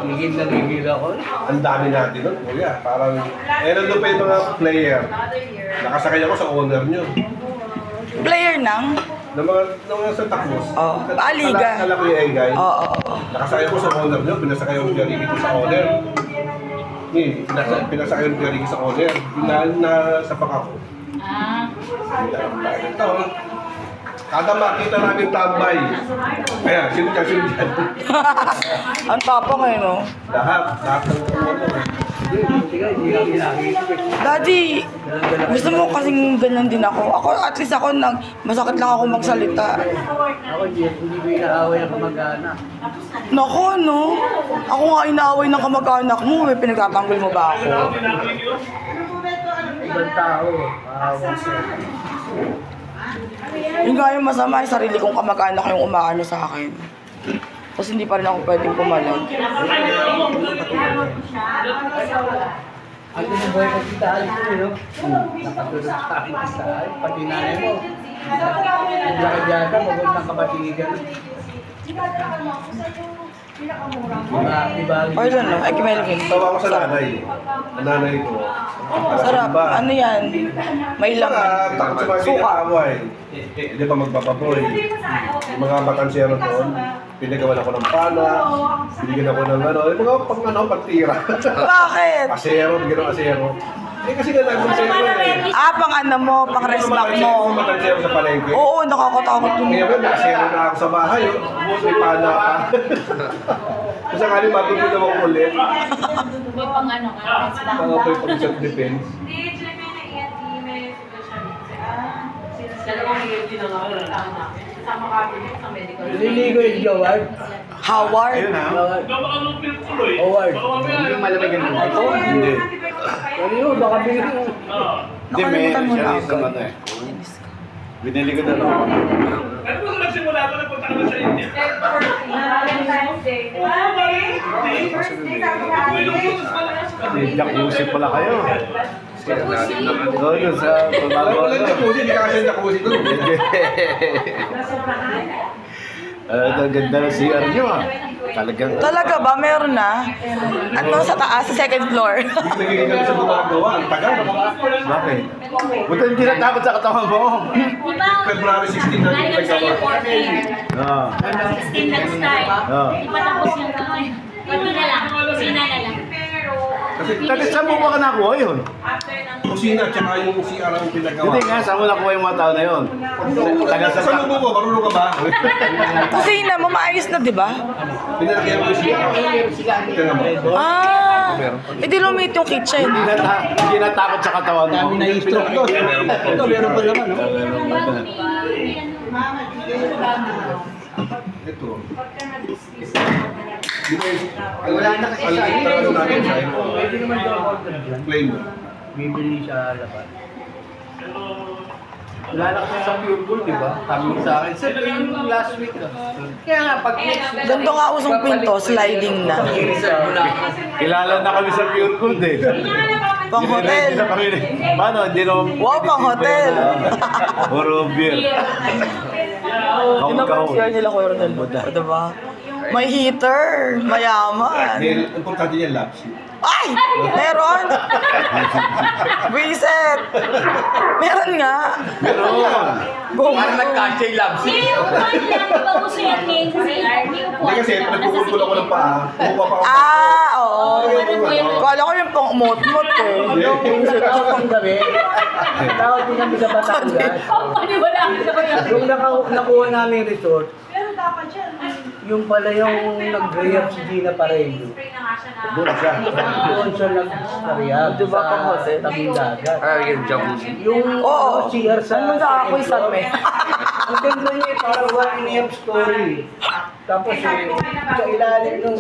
Gigil na gigil ako. Ang dami natin nun, kuya. Parang, nandun pa yung mga player. Nakasakay ako sa owner nyo. Player ng? Ng mga sa takbos. Oo. Aliga. Kala ko yung Egay. Oo. Nakasakay ako sa owner nyo, pinasakay ako yung Garigi ko sa owner. Pinasakay yung Garigi sa owner. Nasapak ako. Ito, kada makita namin tambay. Kaya, sino dyan? Ang tapang eh, no? Lahat ng Hindi kami nakikita. Daddy, gusto mo kasing ganyan din ako. At least ako, masakit lang ako magsalita. Ako hindi ko inaaway ang kamag-anak. Nako, no? Ako nga inaaway ng kamag-anak mo. May pinagtatanggol mo ba ako? Ibang tao. Aawan siya. Yung nga yung masama, yung sarili kong kamag-anak yung umaano sa akin. Tapos hindi pa rin ako pwedeng pumalag. Ang tinabuhay ko si Taal ko, no? Nakatulog sa akin si Taal. Pati nanay mo. Naglakas-yaka, pabuntang kabatigan. Or doon, no? Ay, Melvin. Tawa ko sa nanay. Ang nanay ko. Sarap. Ano yan? May laman. Takot sa mga ginagawa eh. Hindi pa magpapaboy. Yung mga bakansyero doon, pinagawan ako ng pana, binigyan ako ng ano, yung mga pagtira. Bakit? Asero, bigyan ng asero. Eh kasi nga nag-asero eh. Pang ano mo, pang resmack mo. Bakansyero sa palengke. Oo, nakakatakot yun. Ngayon, may asero na ako sa bahay. May pana pa. Kung sakali matuloy na ako ulit. May pang ano ka? Mga pag self-defense. Dalawang EMT na nga lang. Kasama kami sa medical. Nililigo yung Howard. Howard? Howard. Howard. Hindi malamig ang buhay. Ako, hindi. Ano yun, baka bigyan mo. Hindi, may Nakalimutan mo na siya agad. naman eh. Binili ko na lang. Ano kung nagsimula ko, nagpunta ka na sa India? Valentine's Day. May jacuzzi pala kayo. Oo, yun sa pagbabawa. Walang jacuzzi, hindi ka kasi jacuzzi doon. Ang ganda ng CR nyo ah. Talagang... Talaga ba? Meron na? Ano sa taas? Sa second floor? Nagiging kami sa gumagawa, ang tagal. Bakit? Buta hindi natakot sa katawan mo. February 16 na Ngayon sa'yo, 14. Ah. 16 nag-start. Ah. Di pa tapos yung kamay. Kunti na lang. Sina na lang. Kasi Kasi saan mo ba ka nakuha yun? kusina at saka yung CR ang pinagawa. Hindi nga, saan mo nakuha yung mga tao na yun? Taga sa Sa lubo mo, marunong ka ba? Kusina mo, maayos na, di ba? Pinalagyan mo yung CR. Tingnan mo. Hindi lumit yung kitchen. Hindi natakot sa katawan mo. Dami na stroke doon. Ito, meron pa naman, no? Ito. Wala na kasi sa ano natin sa Pwede naman daw order dyan. claim. Bibili sa laban. Wala na kasi sa Pure Gold, di ba? Kami sa akin. Sir, yung last week ah. Kaya nga, pag next week. Ganito nga usong pinto, sliding na. Kilala na kami sa Pure Gold eh. Pang hotel. Hindi na kami. Paano? Hindi na... Wow, pang hotel. Puro beer. Yun naman siya nila ko rin diba? May heater, mayaman. Dahil importante yan, labs. Ay! Meron! Reset! Meron nga! Meron. Boom! nagkasya yung love Hindi yung one lang. Di ba gusto yan ngayon sa CR? Hindi yung Hindi kasi, nagpupulpul ako ng paa. Bumuka pa ako. Oo. Kala ko yung pang umot-mot eh. Tawag kong gabi. Tawag din kami sa Batangas. Paniwala ako sa kanya. Yung nakuha namin resort, yung pala yung nag-rehab si Gina Parejo. Doon siya. Doon siya nag-rehab Di ba pang hotel? tabing dagat. yung jacuzzi. Yung Oo. CR sa... Ano sa ako isang may? Ang ganda niya, parang one in story. Tapos sa ilalim ng